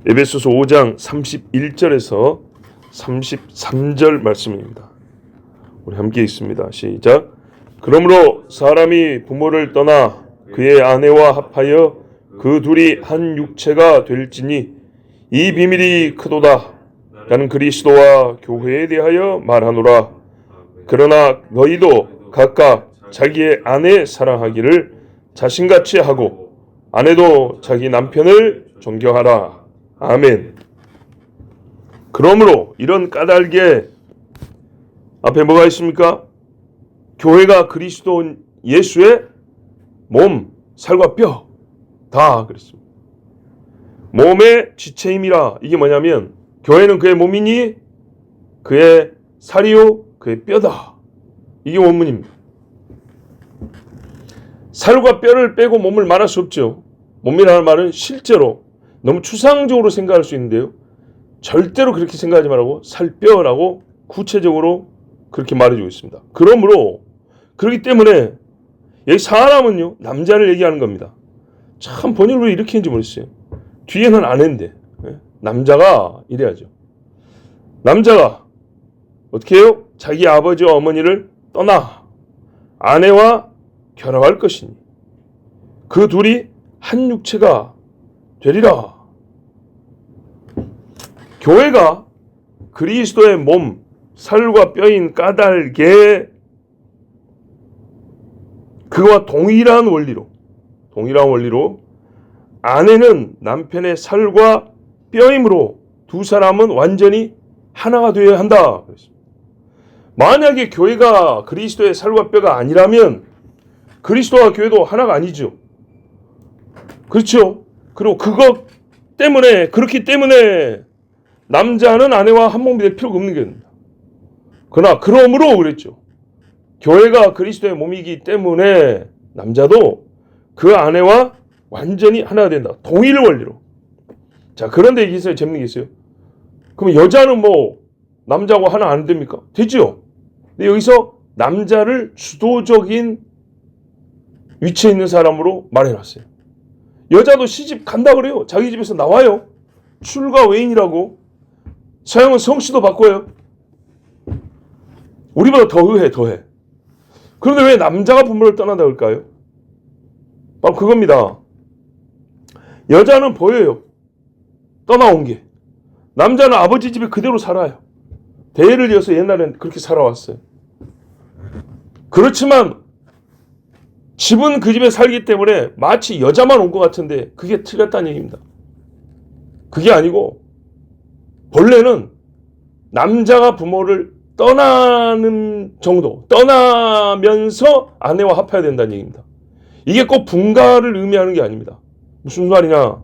에베소서 5장 31절에서 33절 말씀입니다. 우리 함께 읽습니다. 시작. 그러므로 사람이 부모를 떠나 그의 아내와 합하여 그 둘이 한 육체가 될지니 이 비밀이 크도다. 나는 그리스도와 교회에 대하여 말하노라. 그러나 너희도 각각 자기의 아내 사랑하기를 자신같이 하고 아내도 자기 남편을 존경하라. 아멘. 그러므로 이런 까닭에 앞에 뭐가 있습니까? 교회가 그리스도 예수의 몸, 살과 뼈 다 그랬습니다. 몸의 지체임이라. 이게 뭐냐면 교회는 그의 몸이니 그의 살이요 그의 뼈다. 이게 원문입니다. 살과 뼈를 빼고 몸을 말할 수 없죠. 몸이라는 말은 실제로 너무 추상적으로 생각할 수 있는데요. 절대로 그렇게 생각하지 말고 살뼈라고 구체적으로 그렇게 말해주고 있습니다. 그러므로 그렇기 때문에 여기 사람은요 남자를 얘기하는 겁니다. 참 번역을 왜 이렇게 했는지 모르겠어요. 뒤에는 아내인데 남자가 이래야죠. 남자가 어떻게 해요? 자기 아버지와 어머니를 떠나 아내와 결합할 것이니 그 둘이 한 육체가 되리라. 교회가 그리스도의 몸, 살과 뼈인 까닭에 그와 동일한 원리로 아내는 남편의 살과 뼈이므로 두 사람은 완전히 하나가 되어야 한다. 만약에 교회가 그리스도의 살과 뼈가 아니라면 그리스도와 교회도 하나가 아니죠. 그렇죠? 그리고 그렇기 때문에 남자는 아내와 한 몸이 될 필요가 없는 게 됩니다. 그러나 그러므로 그랬죠. 교회가 그리스도의 몸이기 때문에 남자도 그 아내와 완전히 하나가 된다. 동일 원리로. 자, 그런데 이게 있어요. 재밌는 게 있어요. 그럼 여자는 뭐 남자하고 하나 안 됩니까? 되죠. 근데 여기서 남자를 주도적인 위치에 있는 사람으로 말해놨어요. 여자도 시집 간다 그래요. 자기 집에서 나와요. 출가 외인이라고. 서양은 성씨도 바꿔요. 우리보다 더해. 그런데 왜 남자가 부모를 떠난다 그럴까요? 바로 그겁니다. 여자는 보여요. 떠나온 게. 남자는 아버지 집에 그대로 살아요. 대를 이어서 옛날엔 그렇게 살아왔어요. 그렇지만 집은 그 집에 살기 때문에 마치 여자만 온 것 같은데 그게 틀렸다는 얘기입니다. 그게 아니고 본래는 남자가 부모를 떠나는 정도, 떠나면서 아내와 합해야 된다는 얘기입니다. 이게 꼭 분가를 의미하는 게 아닙니다. 무슨 말이냐?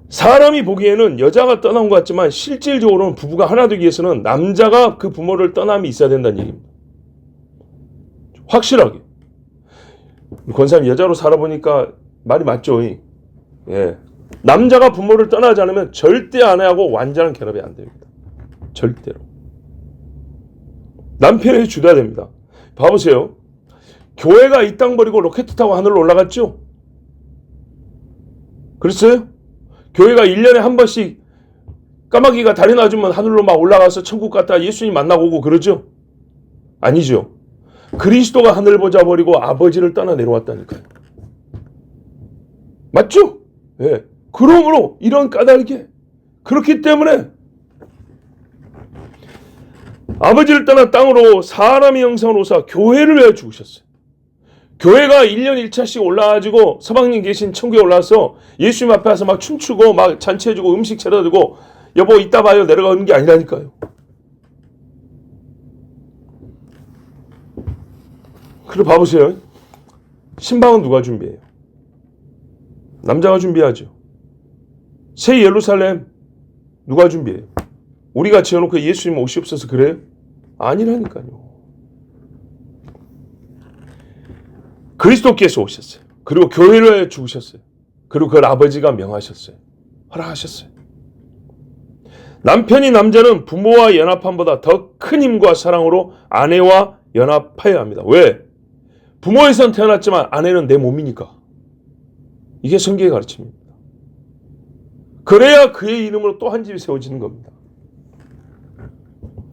사람이 보기에는 여자가 떠난 것 같지만 실질적으로는 부부가 하나 되기 위해서는 남자가 그 부모를 떠남이 있어야 된다는 얘기입니다. 확실하게. 권사님 여자로 살아보니까 말이 맞죠? 예. 남자가 부모를 떠나지 않으면 절대 아내하고 완전한 결합이 안 됩니다. 절대로. 남편이 주도해야 됩니다. 봐보세요. 교회가 이 땅 버리고 로켓 타고 하늘로 올라갔죠? 그랬어요? 교회가 1년에 한 번씩 까마귀가 다리 놔주면 하늘로 막 올라가서 천국 갔다 예수님 만나고 오고 그러죠? 아니죠. 그리스도가 하늘 보자 버리고 아버지를 떠나 내려왔다니까요. 맞죠? 예. 그러므로 이런 까닭에 그렇기 때문에 아버지를 떠나 땅으로 사람의 형상으로 오사 교회를 왜 죽으셨어요? 교회가 1년 1차씩 올라가지고 서방님 계신 천국에 올라와서 예수님 앞에 와서 막 춤추고 막 잔치해주고 음식 차려주고 여보 이따 봐요 내려가는 게 아니라니까요. 그리고 봐보세요. 신방은 누가 준비해요? 남자가 준비하죠. 새 예루살렘 누가 준비해요? 우리가 지어놓고 예수님 오시옵소서 그래요? 아니라니까요. 그리스도께서 오셨어요. 그리고 교회를 죽으셨어요. 그리고 그걸 아버지가 명하셨어요. 허락하셨어요. 남편이 남자는 부모와 연합함보다 더 큰 힘과 사랑으로 아내와 연합하여야 합니다. 왜? 부모에선 태어났지만 아내는 내 몸이니까. 이게 성경의 가르침입니다. 그래야 그의 이름으로 또 한 집이 세워지는 겁니다.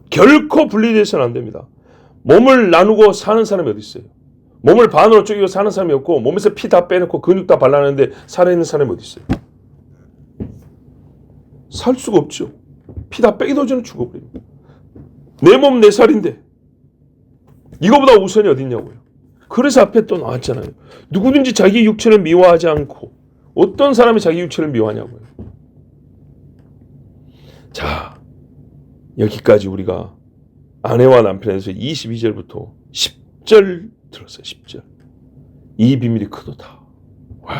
결코 분리돼서는 안 됩니다. 몸을 나누고 사는 사람이 어디 있어요? 몸을 반으로 쪼개고 사는 사람이 없고 몸에서 피 다 빼놓고 근육 다 발라내는데 살아있는 사람이 어디 있어요? 살 수가 없죠. 피 다 빼기도 전에 죽어버립니다. 내 몸 내 살인데 이거보다 우선이 어디 있냐고요. 그래서 앞에 또 나왔잖아요. 누구든지 자기 육체를 미워하지 않고. 어떤 사람이 자기 육체를 미워하냐고요. 자, 여기까지 우리가 아내와 남편에서 22절부터 10절 들었어요. 10절. 이 비밀이 크도다. 와,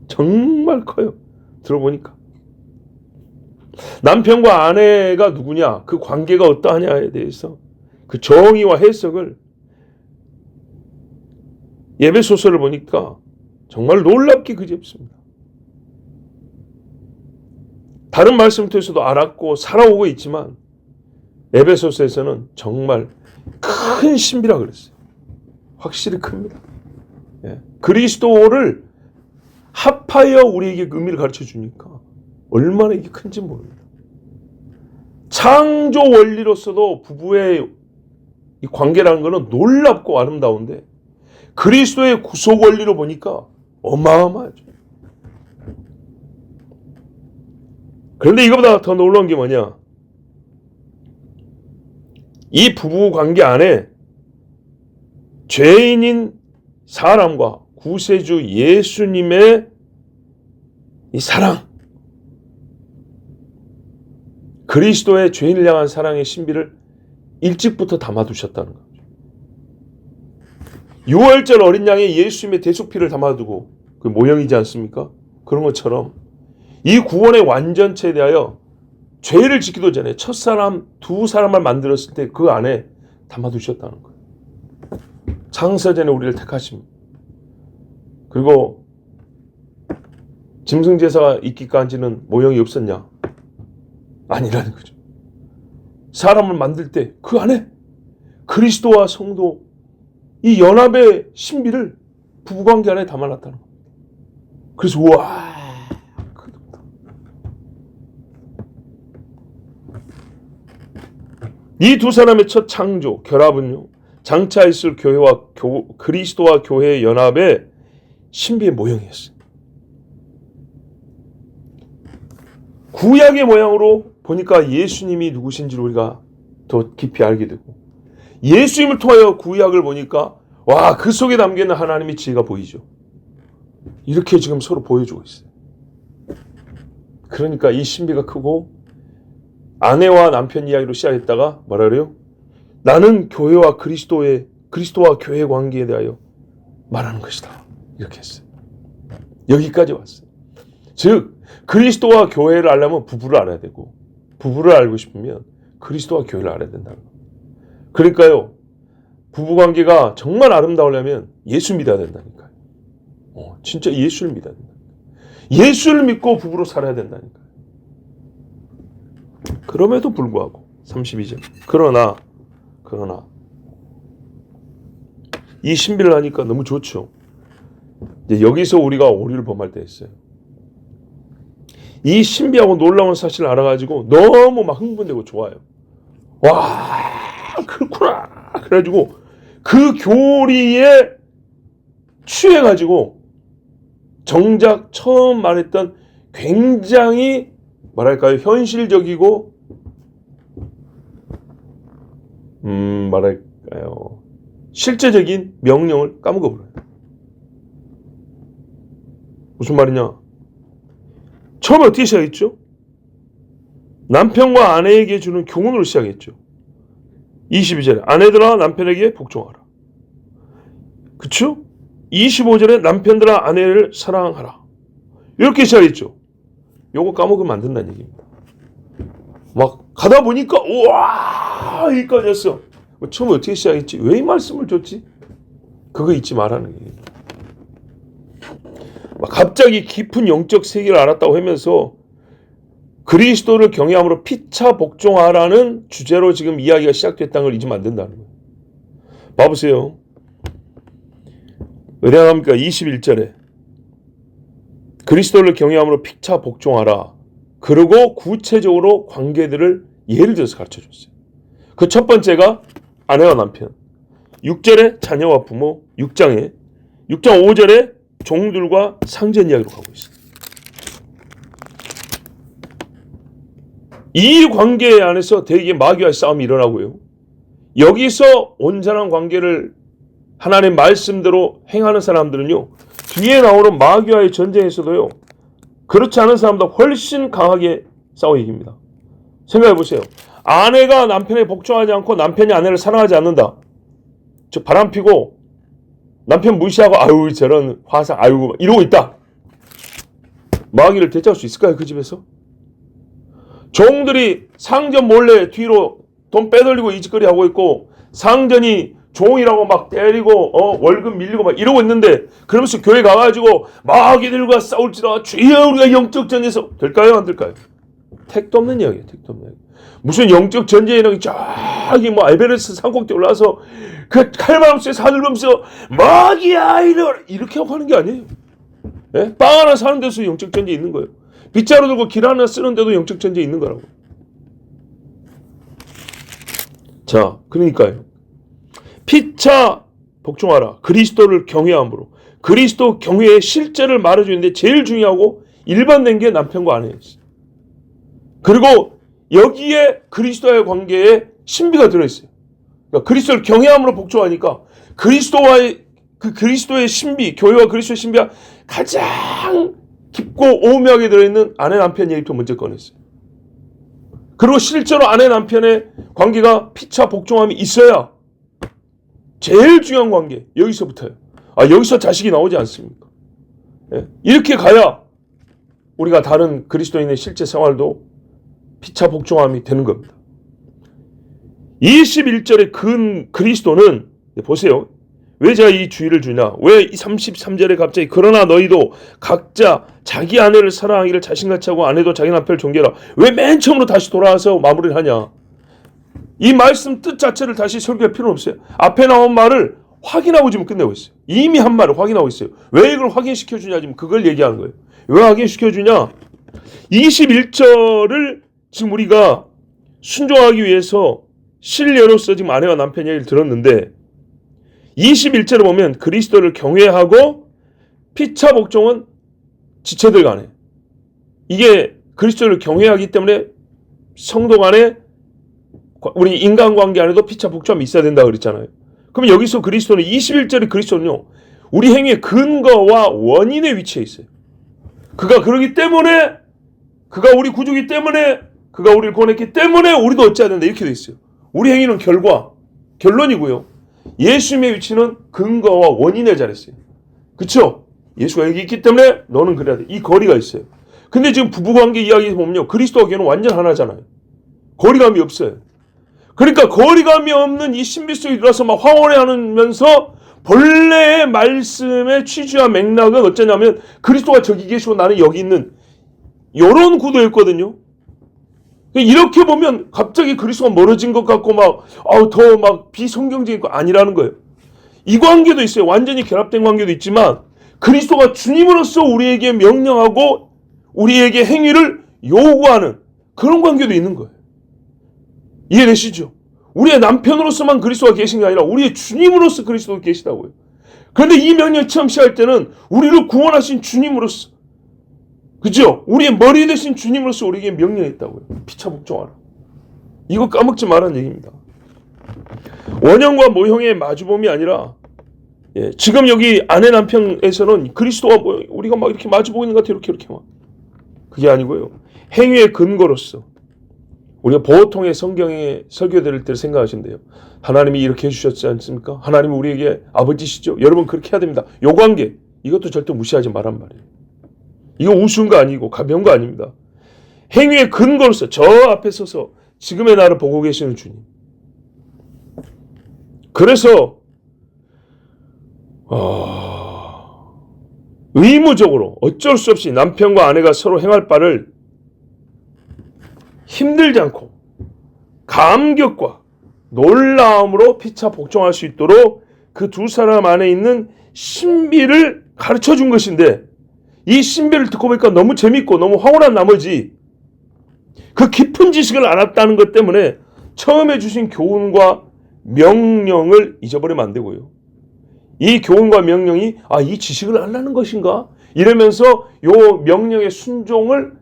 정말 커요. 들어보니까. 남편과 아내가 누구냐, 그 관계가 어떠하냐에 대해서 그 정의와 해석을 에베소서를 보니까 정말 놀랍게 그지없습니다. 다른 말씀 통해서도 알았고 살아오고 있지만 에베소서에서는 정말 큰 신비라 그랬어요. 확실히 큽니다. 그리스도를 합하여 우리에게 의미를 가르쳐 주니까 얼마나 이게 큰지 모릅니다. 창조 원리로서도 부부의 이 관계라는 것은 놀랍고 아름다운데 그리스도의 구속 원리로 보니까 어마어마하죠. 그런데 이거보다 더 놀라운 게 뭐냐? 이 부부 관계 안에 죄인인 사람과 구세주 예수님의 이 사랑, 그리스도의 죄인을 향한 사랑의 신비를 일찍부터 담아두셨다는 거죠. 6월절 어린 양의 예수님의 대속피를 담아두고 그 모형이지 않습니까? 그런 것처럼 이 구원의 완전체에 대하여 죄를 짓기도 전에 첫사람, 두 사람을 만들었을 때 그 안에 담아두셨다는 거예요. 창세전에 우리를 택하십니다. 그리고 짐승제사가 있기까지는 모형이 없었냐? 아니라는 거죠. 사람을 만들 때 그 안에 그리스도와 성도 이 연합의 신비를 부부관계 안에 담아놨다는 겁니다. 그래서 우와, 이 두 사람의 첫 창조, 결합은요, 장차 있을 교회와 그리스도와 교회의 연합의 신비의 모형이었어요. 구약의 모양으로 보니까 예수님이 누구신지를 우리가 더 깊이 알게 되고, 예수님을 통하여 구약을 보니까 와, 그 속에 담겨있는 하나님의 지혜가 보이죠. 이렇게 지금 서로 보여주고 있어요. 그러니까 이 신비가 크고, 아내와 남편 이야기로 시작했다가 뭐라 그래요? 나는 교회와 그리스도와 교회의 관계에 대하여 말하는 것이다. 이렇게 했어요. 여기까지 왔어요. 즉 그리스도와 교회를 알려면 부부를 알아야 되고, 부부를 알고 싶으면 그리스도와 교회를 알아야 된다는 거예요. 그러니까요, 부부관계가 정말 아름다우려면 예수 믿어야 된다니까요. 진짜 예수를 믿어야 된다. 예수를 믿고 부부로 살아야 된다니까요. 그럼에도 불구하고 32절. 그러나 이 신비를 하니까 너무 좋죠. 이제 여기서 우리가 오류를 범할 때 있어요. 이 신비하고 놀라운 사실을 알아가지고 너무 막 흥분되고 좋아요. 와, 그렇구나. 그래가지고 그 교리에 취해가지고 정작 처음 말했던 굉장히 뭐랄까요, 현실적이고 뭐랄까요, 실제적인 명령을 까먹어버려요. 무슨 말이냐? 처음에 어떻게 시작했죠? 남편과 아내에게 주는 교훈으로 시작했죠. 22절에 아내들아 남편에게 복종하라. 그쵸? 25절에 남편들아 아내를 사랑하라. 이렇게 시작했죠. 요거 까먹으면 안 된다는 얘기입니다. 막 가다 보니까 우와, 여기까지였어. 처음에 어떻게 시작했지? 왜 이 말씀을 줬지? 그거 잊지 말라는 얘기입니다. 갑자기 깊은 영적 세계를 알았다고 하면서 그리스도를 경외함으로 피차 복종하라는 주제로 지금 이야기가 시작됐다는 걸 잊으면 안 된다는 거예요. 봐보세요. 어디 나갑니까? 21절에 그리스도를 경외함으로 피차 복종하라. 그리고 구체적으로 관계들을 예를 들어서 가르쳐줬어요. 그 첫 번째가 아내와 남편, 6절에 자녀와 부모, 6장 5절에 종들과 상전 이야기로 가고 있어요. 이 관계 안에서 대개 마귀와의 싸움이 일어나고요. 여기서 온전한 관계를 하나님의 말씀대로 행하는 사람들은요, 뒤에 나오는 마귀와의 전쟁에서도요, 그렇지 않은 사람보다 훨씬 강하게 싸워 이깁니다. 생각해 보세요. 아내가 남편에 복종하지 않고 남편이 아내를 사랑하지 않는다. 저 바람 피고 남편 무시하고 아유 저런 화상 아유 이러고 있다. 마귀를 되찾을 수 있을까요? 그 집에서? 종들이 상전 몰래 뒤로 돈 빼돌리고 이짓거리 하고 있고 상전이 종이라고 막 때리고 월급 밀리고 막 이러고 있는데 그러면서 교회 가가지고 마귀들과 싸울지라 주여 우리가 영적 전쟁에서 될까요? 안 될까요? 택도 없는 이야기예요. 택도 없는 이야기. 무슨 영적 전쟁이라고 저기 뭐 에베레스트 산꼭대에 올라와서 그 칼바람쐬 사들면서 마귀야 이렇게 하는 게 아니에요. 예? 빵 하나 사는 데서 영적 전쟁이 있는 거예요. 빗자루 들고 길 하나 쓰는데도 영적 전쟁이 있는 거라고. 자, 그러니까요. 피차 복종하라. 그리스도를 경외함으로. 그리스도 경외의 실제를 말해주는데 제일 중요하고 일반된 게 남편과 아내였어요. 그리고 여기에 그리스도와의 관계에 신비가 들어있어요. 그러니까 그리스도를 경외함으로 복종하니까 그리스도의 신비, 교회와 그리스도의 신비가 가장 깊고 오묘하게 들어있는 아내 남편 얘기부터 먼저 꺼냈어요. 그리고 실제로 아내 남편의 관계가 피차 복종함이 있어야 제일 중요한 관계 여기서부터요. 여기서 자식이 나오지 않습니까? 예? 이렇게 가야 우리가 다른 그리스도인의 실제 생활도 피차 복종함이 되는 겁니다. 21절의 그리스도는 보세요. 왜 제가 이 주의를 주냐? 왜 33절에 갑자기 그러나 너희도 각자 자기 아내를 사랑하기를 자신같이 하고 아내도 자기 남편을 존경하라. 왜 맨 처음으로 다시 돌아와서 마무리를 하냐? 이 말씀 뜻 자체를 다시 설교할 필요는 없어요. 앞에 나온 말을 확인하고 지금 끝내고 있어요. 이미 한 말을 확인하고 있어요. 왜 이걸 확인시켜주냐? 지금 그걸 얘기하는 거예요. 왜 확인시켜주냐? 21절을 지금 우리가 순종하기 위해서 신뢰로서 지금 아내와 남편 얘기를 들었는데 21절을 보면 그리스도를 경외하고 피차 복종은 지체들 간에 이게 그리스도를 경외하기 때문에 성도 간에 우리 인간관계 안에도 피차 복종함이 있어야 된다고 그랬잖아요. 그럼 여기서 그리스도는 21절의 그리스도는요. 우리 행위의 근거와 원인에 위치해 있어요. 그가 그러기 때문에 그가 우리 구주기 때문에 그가 우리를 구원했기 때문에 우리도 어찌해야 된다 이렇게 돼 있어요. 우리 행위는 결론이고요. 예수님의 위치는 근거와 원인에 자리했어요. 그렇죠? 예수가 여기 있기 때문에 너는 그래야 돼. 이 거리가 있어요. 근데 지금 부부관계 이야기 보면요. 그리스도와 교회는 완전 하나잖아요. 거리감이 없어요. 그러니까 거리감이 없는 이 신비 속에 들어서 막 황홀해하면서 본래의 말씀의 취지와 맥락은 어쩌냐면 그리스도가 저기 계시고 나는 여기 있는 이런 구도였거든요. 이렇게 보면 갑자기 그리스도가 멀어진 것 같고 더 비성경적인 거 아니라는 거예요. 이 관계도 있어요. 완전히 결합된 관계도 있지만 그리스도가 주님으로서 우리에게 명령하고 우리에게 행위를 요구하는 그런 관계도 있는 거예요. 이해되시죠? 우리의 남편으로서만 그리스도가 계신 게 아니라 우리의 주님으로서 그리스도가 계시다고요. 그런데 이 명령 처음 시작할 때는 우리를 구원하신 주님으로서 그죠? 우리의 머리 대신 주님으로서 우리에게 명령했다고요. 피차 복종하라. 이거 까먹지 말라는 얘기입니다. 원형과 모형의 마주봄이 아니라 지금 여기 아내 남편에서는 그리스도가 우리가 막 이렇게 마주보고 있는 것 같아요. 이렇게 막. 그게 아니고요. 행위의 근거로서 우리가 보통의 성경의 설교 들을 때 생각하신대요. 하나님이 이렇게 해주셨지 않습니까? 하나님은 우리에게 아버지시죠? 여러분 그렇게 해야 됩니다. 요 관계 이것도 절대 무시하지 말란 말이에요. 이거 우스운 거 아니고 가벼운 거 아닙니다. 행위의 근거로서 저 앞에 서서 지금의 나를 보고 계시는 주님. 그래서 의무적으로 어쩔 수 없이 남편과 아내가 서로 행할 바를 힘들지 않고 감격과 놀라움으로 피차 복종할 수 있도록 그 두 사람 안에 있는 신비를 가르쳐 준 것인데 이 신비를 듣고 보니까 너무 재밌고 너무 황홀한 나머지 그 깊은 지식을 알았다는 것 때문에 처음에 주신 교훈과 명령을 잊어버리면 안 되고요. 이 교훈과 명령이 이 지식을 알라는 것인가? 이러면서 요 명령의 순종을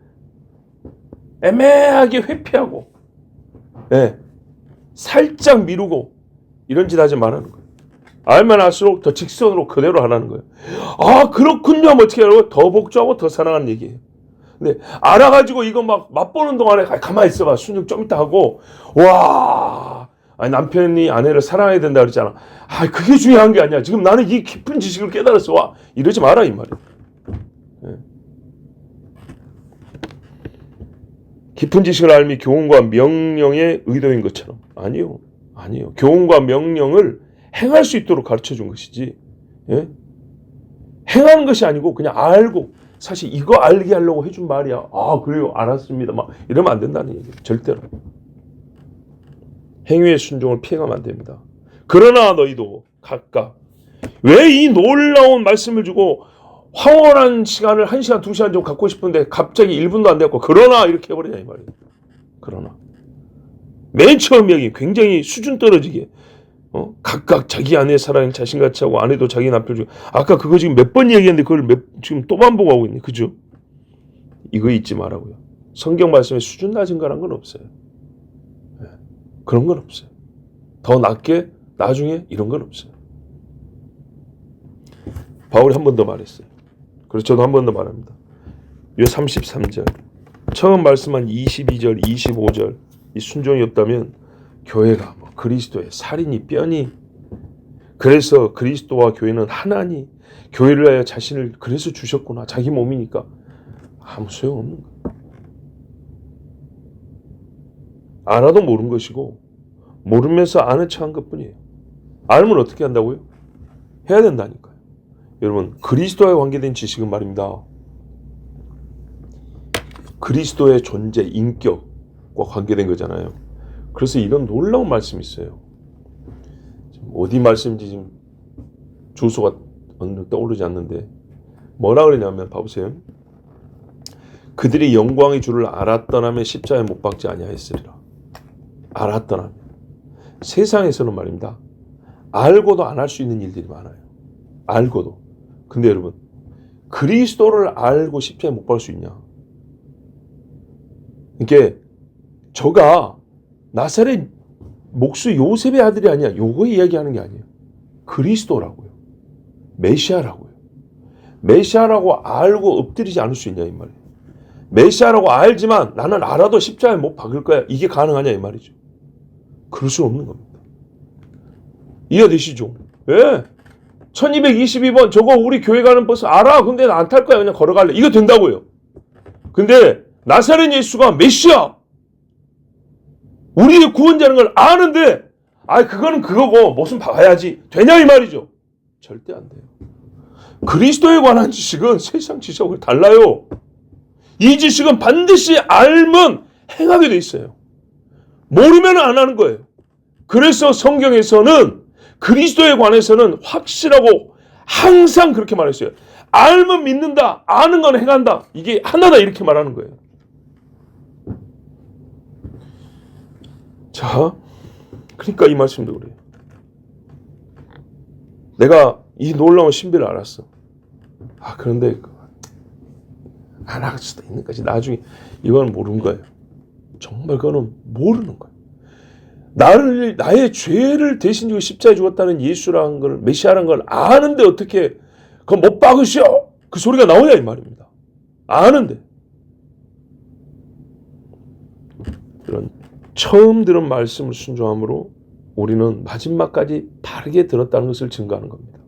애매하게 회피하고 살짝 미루고 이런 짓 하지 말라는 거예요. 알면 알수록 더 직선으로 그대로 하라는 거예요. 그렇군요. 어떻게 하라고? 더 복종하고 더 사랑하는 얘기예요. 근데 알아가지고 이거 막 맛보는 동안에 가만히 있어봐. 순종 좀 이따 하고 남편이 아내를 사랑해야 된다 그랬잖아. 그게 중요한 게 아니야. 지금 나는 이 깊은 지식을 깨달았어. 이러지 마라 이 말이야. 깊은 지식을 알미 교훈과 명령의 의도인 것처럼. 아니요. 교훈과 명령을 행할 수 있도록 가르쳐 준 것이지. 행하는 것이 아니고 그냥 알고 사실 이거 알게 하려고 해준 말이야. 그래요. 알았습니다. 막 이러면 안 된다는 얘기예요. 절대로. 행위의 순종을 피해가면 안 됩니다. 그러나 너희도 각각 왜 이 놀라운 말씀을 주고 황홀한 시간을 1시간, 2시간 좀 갖고 싶은데 갑자기 1분도 안 됐고 그러나 이렇게 해버리냐 이 말이에요. 그러나 맨 처음 얘기 굉장히 수준 떨어지게 각각 자기 아내의 사랑을 자신같이 하고 아내도 자기 남편을 주고 아까 그거 지금 몇 번 얘기했는데 그걸 지금 또 반복하고 있네. 그죠? 이거 잊지 말라고요. 성경 말씀에 수준 낮은 거란 건 없어요. 그런 건 없어요. 더 낮게 나중에 이런 건 없어요. 바울이 한 번 더 말했어요. 그래서 저도 한 번 더 말합니다. 요 33절 처음 말씀한 22절 25절 이 순종이 없다면 교회가 그리스도의 살이니 뼈니 그래서 그리스도와 교회는 하나니 교회를 위하여 자신을 그래서 주셨구나. 자기 몸이니까 아무 소용없는 거예요. 알아도 모르는 것이고 모르면서 아는 척한 것뿐이에요. 알면 어떻게 한다고요? 해야 된다니까요. 여러분 그리스도와 관계된 지식은 말입니다. 그리스도의 존재, 인격과 관계된 거잖아요. 그래서 이런 놀라운 말씀이 있어요. 어디 말씀인지 지금 주소가 떠오르지 않는데 뭐라 그러냐면 봐보세요. 그들이 영광의 주를 알았더라면 십자가에 못 박지 아니하였으리라. 알았더라면. 세상에서는 말입니다. 알고도 안 할 수 있는 일들이 많아요. 알고도. 근데 여러분 그리스도를 알고 십자가에 못 박을 수 있냐? 이게 저가 나사렛 목수 요셉의 아들이 아니야. 요거 이야기하는 게 아니에요. 그리스도라고요. 메시아라고요. 메시아라고 알고 엎드리지 않을 수 있냐 이 말이에요. 메시아라고 알지만 나는 알아도 십자가에 못 박을 거야. 이게 가능하냐 이 말이죠. 그럴 수 없는 겁니다. 이해되시죠? 예. 1222번 저거 우리 교회 가는 버스 알아. 근데 나 안 탈 거야. 그냥 걸어갈래. 이거 된다고요. 근데 나사렛 예수가 메시아 우리의 구원자라는 걸 아는데 그거는 그거고 무슨 봐야지 되냐 이 말이죠. 절대 안 돼요. 그리스도에 관한 지식은 세상 지식하고 달라요. 이 지식은 반드시 알면 행하게 돼 있어요. 모르면 안 하는 거예요. 그래서 성경에서는 그리스도에 관해서는 확실하고 항상 그렇게 말했어요. 알면 믿는다. 아는 건 행한다. 이게 하나다 이렇게 말하는 거예요. 자, 그러니까 이 말씀도 그래요. 내가 이 놀라운 신비를 알았어. 그런데 안 할 수도 있는 거지. 나중에 이건 모르는 거예요. 정말 그거는 모르는 거예요. 나의 죄를 대신 지고 십자가에 죽었다는 예수라는 걸 메시아라는 걸 아는데 어떻게 그거 못 박으시오 그 소리가 나오냐 이 말입니다. 아는데 이런 처음 들은 말씀을 순종함으로 우리는 마지막까지 바르게 들었다는 것을 증거하는 겁니다.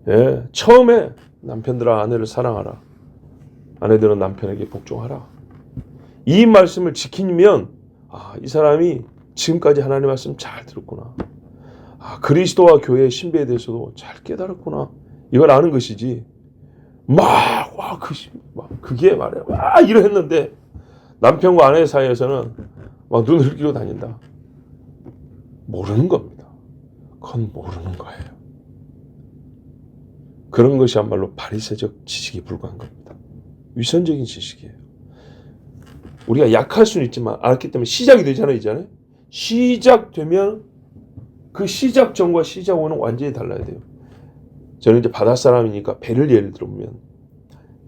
예, 처음에 남편들아 아내를 사랑하라. 아내들은 남편에게 복종하라. 이 말씀을 지키면 이 사람이 지금까지 하나님의 말씀 잘 들었구나. 그리스도와 교회의 신비에 대해서도 잘 깨달았구나. 이걸 아는 것이지. 그게 말이야. 이러 했는데 남편과 아내 사이에서는 막 눈을 흘기고 다닌다. 모르는 겁니다. 그건 모르는 거예요. 그런 것이야말로 바리새적 지식에 불과한 겁니다. 위선적인 지식이에요. 우리가 약할 수는 있지만 알았기 때문에 시작이 되잖아요. 이제는 시작되면 그 시작 전과 시작 후는 완전히 달라야 돼요. 저는 이제 바다 사람이니까 배를 예를 들면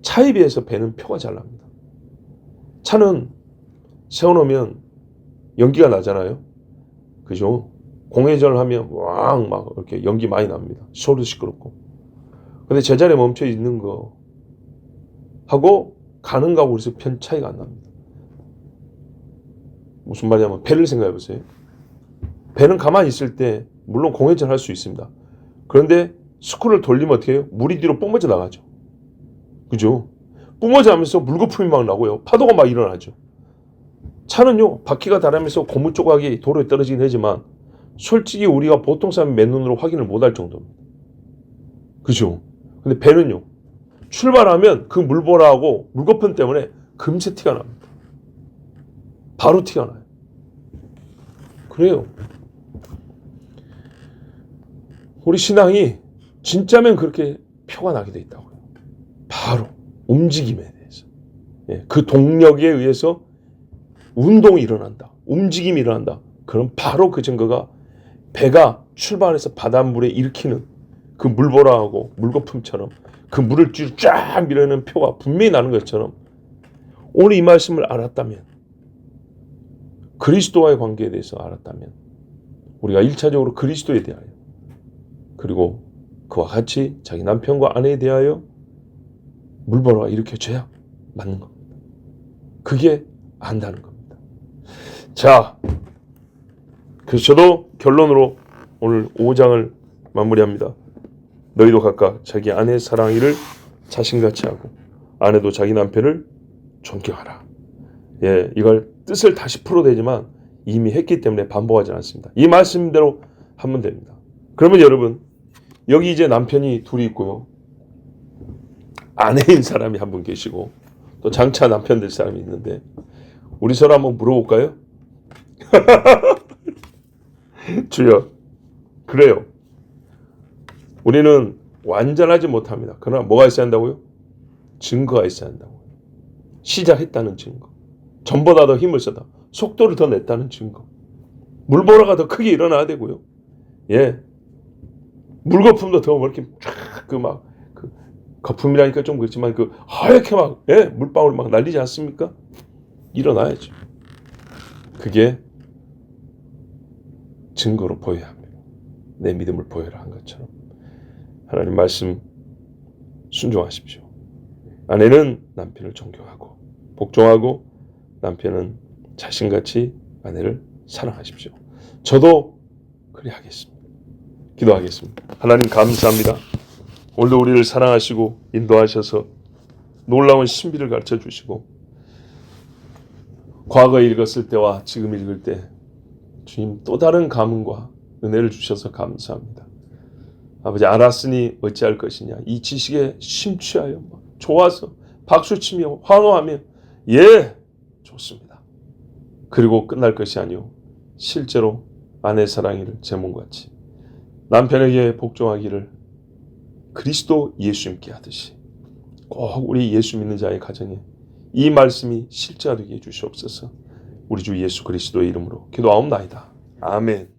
차에 비해서 배는 표가 잘 납니다. 차는 세워놓으면 연기가 나잖아요. 그죠? 공회전을 하면 왕 막 이렇게 연기 많이 납니다. 소리도 시끄럽고. 근데 제자리에 멈춰 있는 거 하고 가는 거하고 그래서 편 차이가 안 납니다. 무슨 말이냐면 배를 생각해 보세요. 배는 가만히 있을 때 물론 공회전 할 수 있습니다. 그런데 스크롤을 돌리면 어떻게 해요? 물이 뒤로 뿜어져 나가죠. 그죠? 뿜어져 하면서 물거품이 막 나고요. 파도가 막 일어나죠. 차는요, 바퀴가 닳으면서 고무 조각이 도로에 떨어지긴 하지만 솔직히 우리가 보통 사람이 맨눈으로 확인을 못할 정도입니다. 그죠? 근데 배는요, 출발하면 그 물보라하고 물거품 때문에 금세 티가 납니다. 바로 티가 나요. 그래요. 우리 신앙이 진짜면 그렇게 표가 나게 돼 있다고요. 바로 움직임에 대해서. 예, 그 동력에 의해서 운동이 일어난다. 움직임이 일어난다. 그럼 바로 그 증거가 배가 출발해서 바닷물에 일으키는 그 물보라하고 물거품처럼 그 물을 뒤로 쫙 밀어내는 표가 분명히 나는 것처럼 오늘 이 말씀을 알았다면 그리스도와의 관계에 대해서 알았다면 우리가 1차적으로 그리스도에 대하여 그리고 그와 같이 자기 남편과 아내에 대하여 물보라가 일으켜져야 맞는 겁니다. 그게 안다는 겁니다. 자, 그래서 저도 결론으로 오늘 5장을 마무리합니다. 너희도 각각 자기 아내 사랑이를 자신같이 하고 아내도 자기 남편을 존경하라. 예, 이걸 뜻을 다시 풀어도 되지만 이미 했기 때문에 반복하지 않습니다. 이 말씀대로 하면 됩니다. 그러면 여러분 여기 이제 남편이 둘이 있고요. 아내인 사람이 한 분 계시고 또 장차 남편 될 사람이 있는데 우리 서로 한번 물어볼까요? 주여, 그래요. 우리는 완전하지 못합니다. 그러나 뭐가 있어야 한다고요? 증거가 있어야 한다고요. 시작했다는 증거. 전보다 더 힘을 써다. 속도를 더 냈다는 증거. 물보라가 더 크게 일어나야 되고요. 예. 물거품도 더 이렇게 그 거품이라니까 좀 그렇지만 그 하얗게 막 예, 물방울 막 날리지 않습니까? 일어나야죠. 그게 증거로 보여야 합니다. 내 믿음을 보여라 한 것처럼. 하나님 말씀 순종하십시오. 아내는 남편을 존경하고 복종하고 남편은 자신같이 아내를 사랑하십시오. 저도 그리 하겠습니다. 기도하겠습니다. 하나님 감사합니다. 오늘도 우리를 사랑하시고 인도하셔서 놀라운 신비를 가르쳐 주시고 과거에 읽었을 때와 지금 읽을 때 주님 또 다른 감흥과 은혜를 주셔서 감사합니다. 아버지 알았으니 어찌할 것이냐. 이 지식에 심취하여 좋아서 박수치며 환호하며 예 좋습니다. 그리고 끝날 것이 아니오 실제로 아내 사랑이를 제 몸같이 남편에게 복종하기를 그리스도 예수님께 하듯이 꼭 우리 예수 믿는 자의 가정에 이 말씀이 실제가 되게 해주시옵소서. 우리 주 예수 그리스도의 이름으로 기도하옵나이다. 아멘.